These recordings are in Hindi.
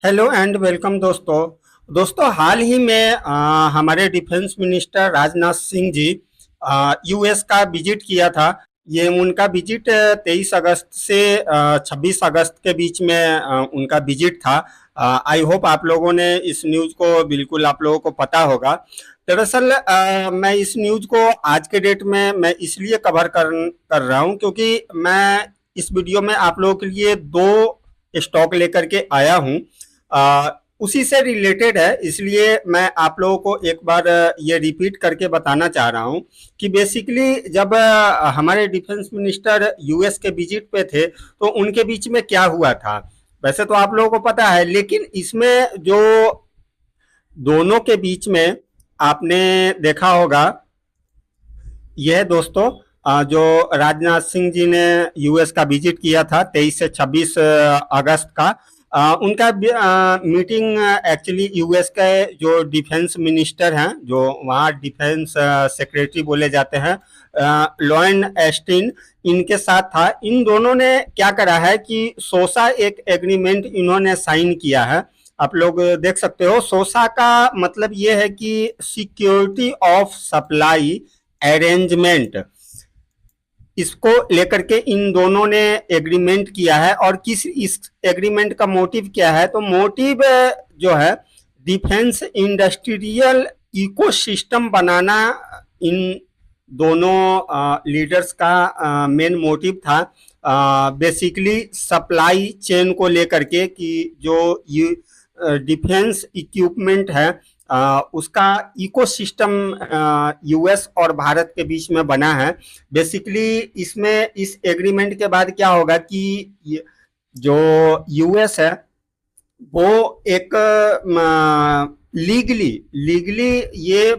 हेलो एंड वेलकम दोस्तों। हाल ही में हमारे defence minister Rajnath Singh ji US का विजिट किया था। ये उनका विजिट 23 अगस्त से 26 अगस्त के बीच में उनका विजिट था। आई होप आप लोगों ने इस न्यूज़ को बिल्कुल आप लोगों को पता होगा। दरअसल मैं इस न्यूज़ को आज के डेट में मैं इसलिए कवर कर रहा हूँ क्योंकि मैं इस वीडियो में आप लोगों के लिए दो स्टॉक लेकर के आया हूँ। उसी से रिलेटेड है, इसलिए मैं आप लोगों को एक बार ये रिपीट करके बताना चाह रहा हूँ कि बेसिकली जब हमारे डिफेंस मिनिस्टर यूएस के विजिट पे थे तो उनके बीच में क्या हुआ था। वैसे तो आप लोगों को पता है, लेकिन इसमें जो दोनों के बीच में आपने देखा होगा, यह दोस्तों जो राजनाथ सिंह जी ने यूएस का विजिट किया था 23 से 26 अगस्त का, उनका मीटिंग एक्चुअली यूएस के जो डिफेंस मिनिस्टर हैं, जो वहाँ डिफेंस सेक्रेटरी बोले जाते हैं, लॉयन एस्टिन, इनके साथ था। इन दोनों ने क्या करा है कि सोसा एक एग्रीमेंट इन्होंने साइन किया है। आप लोग देख सकते हो, सोसा का मतलब ये है कि सिक्योरिटी ऑफ सप्लाई अरेंजमेंट। इसको लेकर के इन दोनों ने एग्रीमेंट किया है। और किस इस एग्रीमेंट का मोटिव क्या है, तो मोटिव जो है डिफेंस इंडस्ट्रियल इकोसिस्टम बनाना इन दोनों लीडर्स का मेन मोटिव था। बेसिकली सप्लाई चेन को लेकर के कि जो डिफेंस इक्विपमेंट है उसका इकोसिस्टम यूएस और भारत के बीच में बना है। बेसिकली इसमें इस एग्रीमेंट के बाद क्या होगा कि जो यूएस है वो एक लीगली ये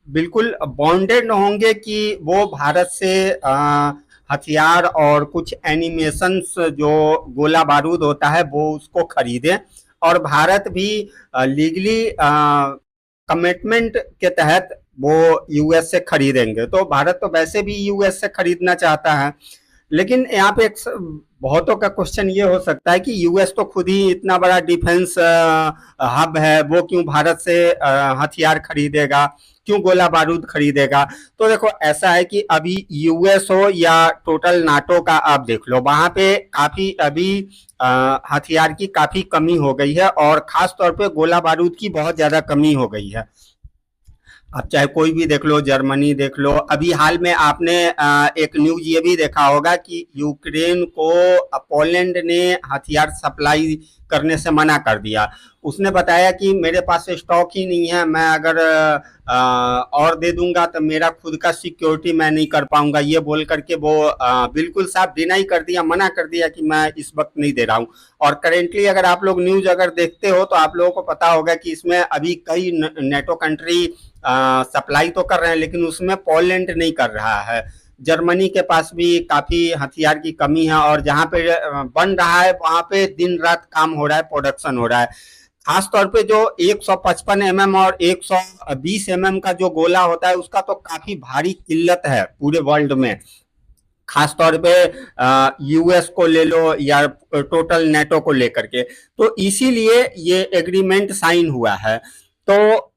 बिल्कुल बॉन्डेड होंगे कि वो भारत से हथियार और कुछ एनिमेशंस जो गोला बारूद होता है वो उसको खरीदें, और भारत भी लीगली कमिटमेंट के तहत वो यूएस से खरीदेंगे। तो भारत तो वैसे भी यूएस से खरीदना चाहता है, लेकिन यहाँ पे एक बहुतों का क्वेश्चन ये हो सकता है कि यूएस तो खुद ही इतना बड़ा डिफेंस हब है, वो क्यों भारत से हथियार खरीदेगा, क्यों गोला बारूद खरीदेगा। तो देखो ऐसा है कि अभी यूएस हो या टोटल नाटो का आप देख लो, वहां पे काफी अभी हथियार की काफी कमी हो गई है, और खास तौर पे गोला बारूद की बहुत ज्यादा कमी हो गई है। आप चाहे कोई भी देख लो, जर्मनी देख लो। अभी हाल में आपने एक न्यूज ये भी देखा होगा कि यूक्रेन को पोलैंड ने हथियार सप्लाई करने से मना कर दिया। उसने बताया कि मेरे पास स्टॉक ही नहीं है, मैं अगर और दे दूंगा तो मेरा खुद का सिक्योरिटी मैं नहीं कर पाऊंगा। ये बोल करके वो बिल्कुल साफ डिनाई कर दिया, मना कर दिया कि मैं इस वक्त नहीं दे रहा हूँ। और करेंटली अगर आप लोग न्यूज अगर देखते हो तो आप लोगों को पता होगा कि इसमें अभी कई नेटो कंट्री सप्लाई तो कर रहे हैं, लेकिन उसमें पोलैंड नहीं कर रहा है। जर्मनी के पास भी काफी हथियार की कमी है, और जहां पे बन रहा है वहां पे दिन रात काम हो रहा है, प्रोडक्शन हो रहा है। खास तौर पे जो 155 एमएम और 120 एमएम का जो गोला होता है उसका तो काफी भारी किल्लत है पूरे वर्ल्ड में। खास तौर पे यूएस को ले लो या टोटल नेटो को लेकर के, तो इसीलिए ये एग्रीमेंट साइन हुआ है। तो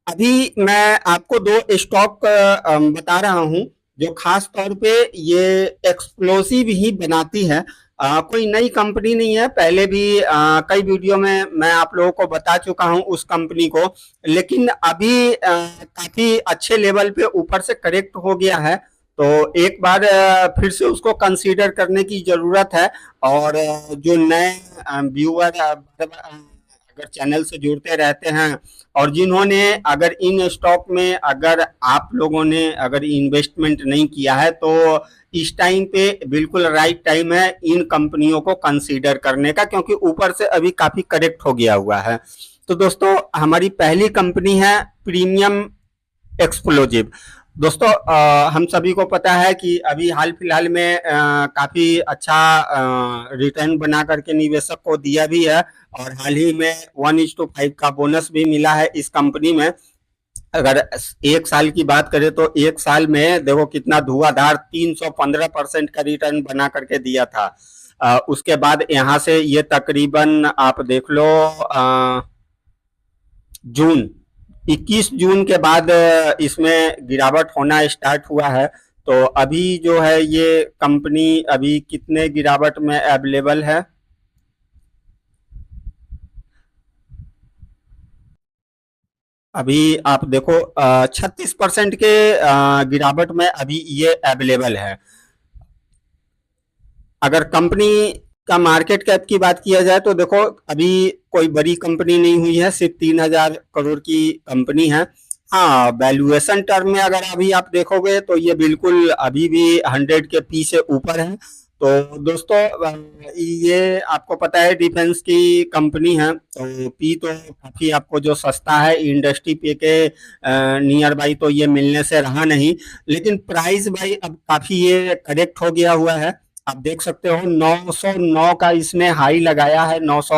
अभी मैं आपको दो स्टॉक बता रहा हूं जो खास तौर पे ये एक्सप्लोसिव ही बनाती है। कोई नई कंपनी नहीं है, पहले भी कई वीडियो में मैं आप लोगों को बता चुका हूं उस कंपनी को, लेकिन अभी काफी अच्छे लेवल पे ऊपर से करेक्ट हो गया है। तो एक बार फिर से उसको कंसीडर करने की जरूरत है। और जो नए व्यूअर अगर चैनल से जुड़ते रहते हैं, और जिन्होंने अगर इन स्टॉक में अगर आप लोगों ने अगर इन्वेस्टमेंट नहीं किया है, तो इस टाइम पे बिल्कुल राइट टाइम है इन कंपनियों को कंसीडर करने का, क्योंकि ऊपर से अभी काफी करेक्ट हो गया हुआ है। तो दोस्तों हमारी पहली कंपनी है प्रीमियम एक्सप्लोजिव। दोस्तों हम सभी को पता है कि अभी हाल फिलहाल में काफी अच्छा रिटर्न बना करके निवेशक को दिया भी है, और हाल ही में 1:5 का बोनस भी मिला है इस कंपनी में। अगर एक साल की बात करें तो एक साल में देखो कितना धुआंधार 315% का रिटर्न बना करके दिया था। उसके बाद यहाँ से ये तकरीबन आप देख लो जून 21 जून के बाद इसमें गिरावट होना स्टार्ट हुआ है। तो अभी जो है ये कंपनी अभी कितने गिरावट में अवेलेबल है, अभी आप देखो 36% के गिरावट में अभी ये अवेलेबल है। अगर कंपनी का मार्केट कैप की बात किया जाए तो देखो अभी कोई बड़ी कंपनी नहीं हुई है, सिर्फ 3,000 करोड़ की कंपनी है। हाँ, वैल्यूएशन टर्म में अगर अभी आप देखोगे तो ये बिल्कुल अभी भी 100 के पी से ऊपर है। तो दोस्तों ये आपको पता है डिफेंस की कंपनी है, तो पी तो काफी आपको जो सस्ता है इंडस्ट्री पे के नियर बाई तो ये मिलने से रहा नहीं, लेकिन प्राइस भाई अब काफी ये करेक्ट हो गया हुआ है। आप देख सकते हो 909 का इसने हाई लगाया है, 900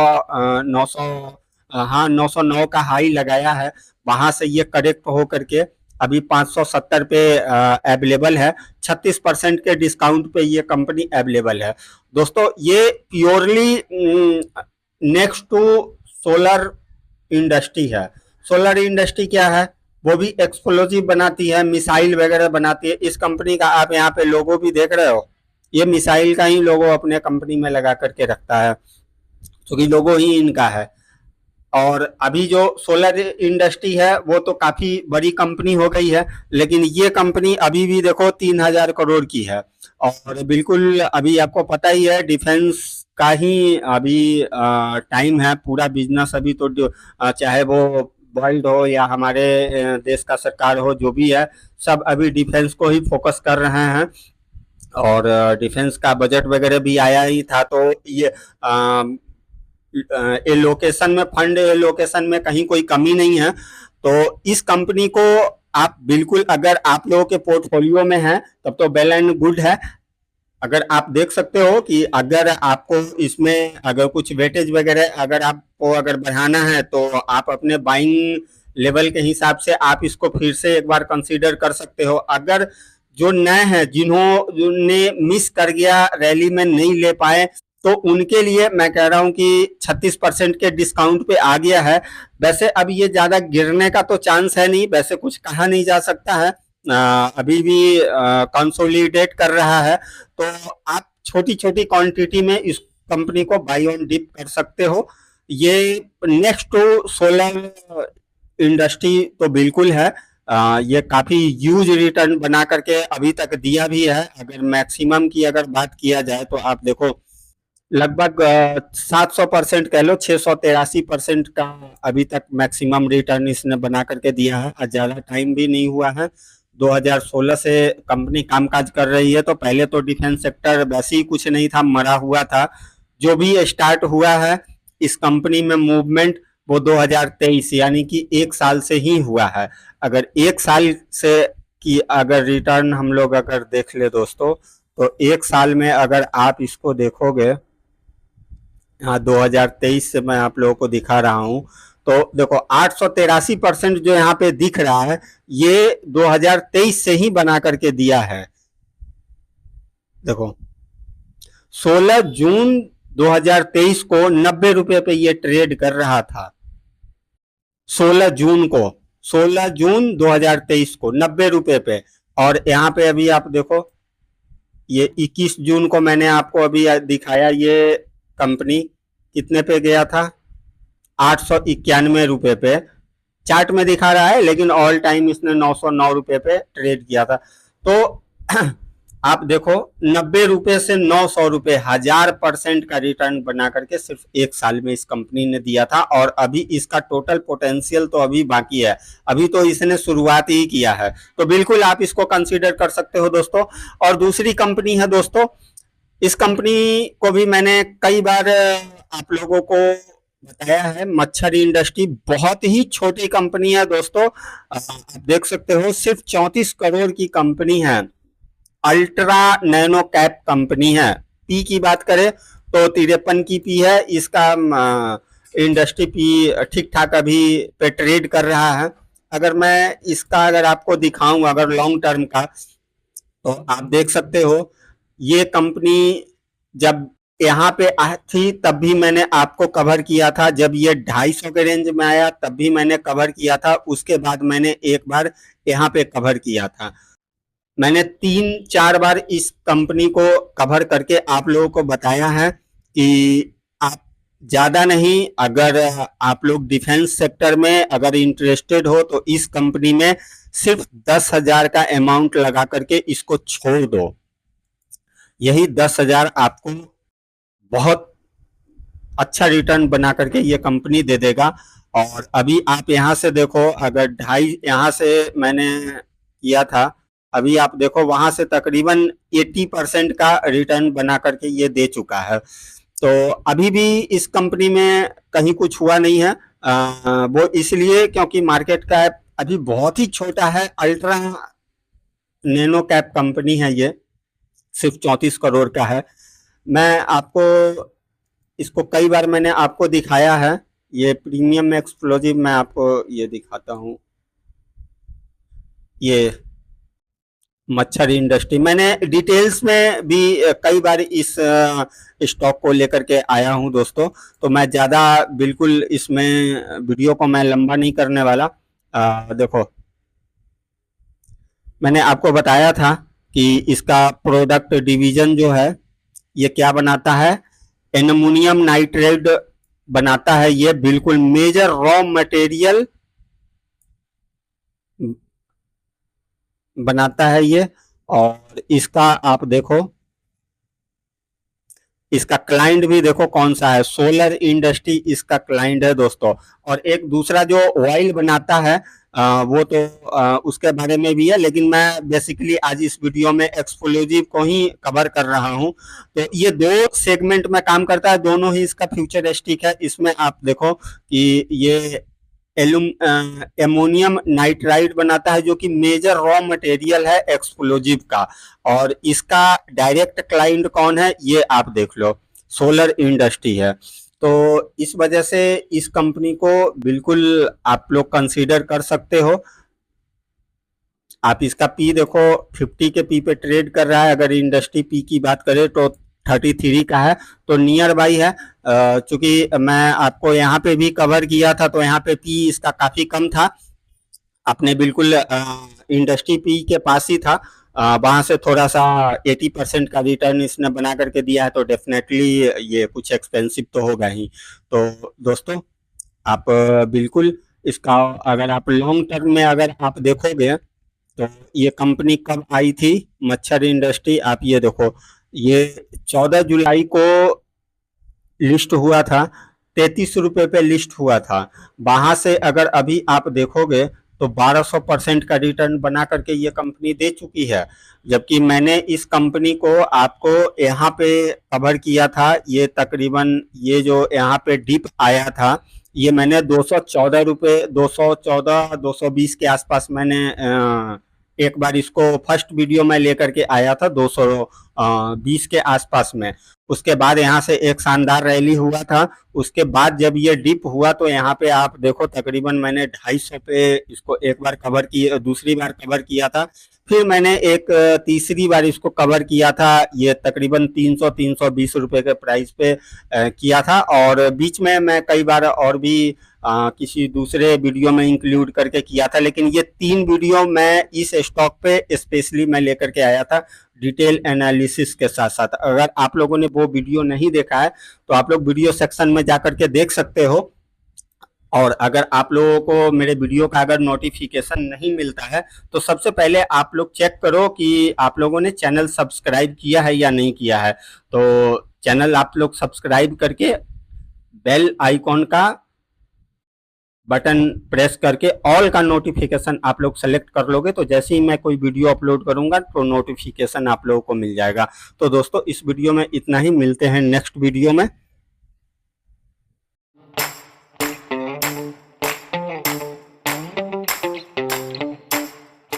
हाँ 909 का हाई लगाया है। वहां से ये करेक्ट हो करके अभी 570 पे अवेलेबल है। 36% के डिस्काउंट पे ये कंपनी अवेलेबल है। दोस्तों ये purely next to solar industry है। सोलर इंडस्ट्री क्या है, वो भी एक्सप्लोजिव बनाती है, मिसाइल वगैरह बनाती है। इस कंपनी का आप यहाँ पे लोगो भी देख रहे हो, ये मिसाइल का ही लोगो अपने कंपनी में लगा करके रखता है, क्योंकि लोगो ही इनका है। और अभी जो सोलर इंडस्ट्री है वो तो काफी बड़ी कंपनी हो गई है, लेकिन ये कंपनी अभी भी देखो 3,000 करोड़ की है। और बिल्कुल अभी आपको पता ही है डिफेंस का ही अभी टाइम है, पूरा बिजनेस अभी तो चाहे वो वर्ल्ड हो या हमारे देश का सरकार हो, जो भी है सब अभी डिफेंस को ही फोकस कर रहे हैं। और डिफेंस का बजट वगैरह भी आया ही था, तो ये एलोकेशन में फंड एलोकेशन में कहीं कोई कमी नहीं है। तो इस कंपनी को आप बिल्कुल अगर आप लोगों के पोर्टफोलियो में है तब तो वेल एंड गुड है। अगर आप देख सकते हो कि अगर आपको इसमें अगर कुछ वेटेज वगैरह अगर आपको अगर बढ़ाना है तो आप अपने बाइंग लेवल के हिसाब से आप इसको फिर से एक बार कंसीडर कर सकते हो। अगर जो नए हैं जिन्होंने मिस कर गया रैली में नहीं ले पाए, तो उनके लिए मैं कह रहा हूं कि 36% के डिस्काउंट पे आ गया है। वैसे अब ये ज्यादा गिरने का तो चांस है नहीं, वैसे कुछ कहा नहीं जा सकता है, अभी भी कंसोलिडेट कर रहा है। तो आप छोटी छोटी क्वांटिटी में इस कंपनी को बाई ऑन डिप कर सकते हो। ये नेक्स्ट टू सोलर इंडस्ट्री तो बिल्कुल है। ये काफी ह्यूज रिटर्न बना करके अभी तक दिया भी है। अगर मैक्सिमम की अगर बात किया जाए तो आप देखो लगभग 700% कह लो, 683% का अभी तक मैक्सिमम रिटर्न इसने बना करके दिया है। ज्यादा टाइम भी नहीं हुआ है, 2016 से कंपनी कामकाज कर रही है। तो पहले तो डिफेंस सेक्टर वैसे ही कुछ नहीं था, मरा हुआ था। जो भी स्टार्ट हुआ है इस कंपनी में मूवमेंट वो 2023 यानी कि एक साल से ही हुआ है। अगर एक साल से की अगर रिटर्न हम लोग अगर देख ले दोस्तों, तो एक साल में अगर आप इसको देखोगे, हाँ 2023 से मैं आप लोगों को दिखा रहा हूं, तो देखो 883% जो यहाँ पे दिख रहा है ये 2023 से ही बना करके दिया है। देखो 16 जून 2023 को 90 रुपए पे ये ट्रेड कर रहा था। 16 जून को 16 जून 2023 को 90 रुपए पे। और यहाँ पे अभी आप देखो ये 21 जून को मैंने आपको अभी दिखाया, ये कंपनी कितने पे गया था, 891 रुपए पे चार्ट में दिखा रहा है, लेकिन ऑल टाइम इसने 909 रुपए पे ट्रेड किया था। तो आप देखो 90 रुपए से 900 रुपए, 1000% का रिटर्न बना करके सिर्फ एक साल में इस कंपनी ने दिया था। और अभी इसका टोटल पोटेंशियल तो अभी बाकी है, अभी तो इसने शुरुआत ही किया है। तो बिल्कुल आप इसको कंसीडर कर सकते हो दोस्तों। और दूसरी कंपनी है दोस्तों, इस कंपनी को भी मैंने कई बार आप लोगों को बताया है, मच्छर इंडस्ट्री बहुत ही छोटी कंपनी है दोस्तों। आप देख सकते हो सिर्फ 34 करोड़ की कंपनी है, अल्ट्रा नैनो कैप कंपनी है। पी की बात करें तो 53 की पी है, इसका इंडस्ट्री पी ठीक ठाक अभी पे ट्रेड कर रहा है। अगर मैं इसका अगर आपको दिखाऊं अगर लॉन्ग टर्म का, तो आप देख सकते हो ये कंपनी जब यहाँ पे थी तब भी मैंने आपको कवर किया था, जब ये 250 के रेंज में आया तब भी मैंने कवर किया था, उसके बाद मैंने एक बार यहाँ पे कवर किया था। मैंने 3-4 बार इस कंपनी को कवर करके आप लोगों को बताया है कि आप ज़्यादा नहीं, अगर आप लोग डिफेंस सेक्टर में अगर इंटरेस्टेड हो तो इस कंपनी में सिर्फ 10,000 का अमाउंट लगा करके इसको छोड़ दो। यही 10,000 आपको बहुत अच्छा रिटर्न बना करके ये कंपनी दे देगा। और अभी आप यहाँ से देखो, अगर 2.5 यहाँ से मैंने किया था, अभी आप देखो वहां से तकरीबन 80% का रिटर्न बना करके ये दे चुका है। तो अभी भी इस कंपनी में कहीं कुछ हुआ नहीं है, वो इसलिए क्योंकि मार्केट कैप अभी बहुत ही छोटा है, अल्ट्रा नैनो कैप कंपनी है ये, सिर्फ 34 करोड़ का है। मैं आपको इसको कई बार मैंने आपको दिखाया है, ये प्रीमियम एक्सप्लोजिव मैं आपको ये दिखाता हूँ, ये मच्छर इंडस्ट्री मैंने डिटेल्स में भी कई बार इस स्टॉक को लेकर के आया हूं दोस्तों। तो मैं ज़्यादा बिल्कुल इसमें वीडियो को मैं लंबा नहीं करने वाला। देखो मैंने आपको बताया था कि इसका प्रोडक्ट डिवीजन जो है ये क्या बनाता है, एल्युमिनियम नाइट्रेट बनाता है। ये बिल्कुल मेजर रॉ मटेरियल बनाता है ये। और इसका आप देखो, इसका क्लाइंट भी देखो कौन सा है, सोलर इंडस्ट्री इसका क्लाइंट है दोस्तों। और एक दूसरा जो ऑयल बनाता है वो तो उसके बारे में भी है, लेकिन मैं बेसिकली आज इस वीडियो में एक्सप्लोजिव को ही कवर कर रहा हूं। तो ये दो सेगमेंट में काम करता है, दोनों ही इसका फ्यूचरिस्टिक है। इसमें आप देखो कि ये एमोनियम नाइट्राइड बनाता है जो कि मेजर रॉ मटेरियल है एक्सप्लोजिव का। और इसका डायरेक्ट क्लाइंट कौन है ये आप देख लो, सोलर इंडस्ट्री है। तो इस वजह से इस कंपनी को बिल्कुल आप लोग कंसीडर कर सकते हो। आप इसका पी देखो, 50 के पी पे ट्रेड कर रहा है। अगर इंडस्ट्री पी की बात करें तो 33 का है, तो नियर बाई है। चूंकि मैं आपको यहाँ पे भी कवर किया था तो यहाँ पे पी इसका काफी कम था, आपने बिल्कुल इंडस्ट्री पी के पास ही था। वहां से थोड़ा सा 80% का रिटर्न इसने बना करके दिया है, तो डेफिनेटली ये कुछ एक्सपेंसिव तो होगा ही। तो दोस्तों आप बिल्कुल इसका अगर आप लॉन्ग टर्म में अगर आप देखोगे तो ये कंपनी कब आई थी, मच्छर इंडस्ट्री, आप ये देखो, ये 14 जुलाई को लिस्ट हुआ था, 33 रुपए पे लिस्ट हुआ था। वहां से अगर अभी आप देखोगे तो 1200% का रिटर्न बना करके ये कंपनी दे चुकी है। जबकि मैंने इस कंपनी को आपको यहाँ पे कवर किया था, ये तकरीबन ये जो यहाँ पे डिप आया था ये मैंने 214 रुपये, 214 220 के आसपास मैंने एक बार इसको फर्स्ट वीडियो में लेकर के आया था 220 के आसपास में। उसके बाद यहाँ से एक शानदार रैली हुआ था। उसके बाद जब ये डिप हुआ तो यहाँ पे आप देखो तकरीबन मैंने 250 पे इसको एक बार कवर किया, दूसरी बार कवर किया था। फिर मैंने एक तीसरी बार इसको कवर किया था, ये तकरीबन 320 रुपए के प्राइस पे किया था। और बीच में मैं कई बार और भी किसी दूसरे वीडियो में इंक्लूड करके किया था, लेकिन ये 3 वीडियो मैं इस स्टॉक पे स्पेशली मैं लेकर के आया था डिटेल एनालिसिस के साथ साथ। अगर आप लोगों ने वो वीडियो नहीं देखा है तो आप लोग वीडियो सेक्शन में जाकर के देख सकते हो। और अगर आप लोगों को मेरे वीडियो का अगर नोटिफिकेशन नहीं मिलता है तो सबसे पहले आप लोग चेक करो कि आप लोगों ने चैनल सब्सक्राइब किया है या नहीं किया है। तो चैनल आप लोग सब्सक्राइब करके बेल आइकॉन का बटन प्रेस करके ऑल का नोटिफिकेशन आप लोग सेलेक्ट कर लोगे तो जैसे ही मैं कोई वीडियो अपलोड करूंगा तो नोटिफिकेशन आप लोगों को मिल जाएगा। तो दोस्तों इस वीडियो में इतना ही, मिलते हैं नेक्स्ट वीडियो में।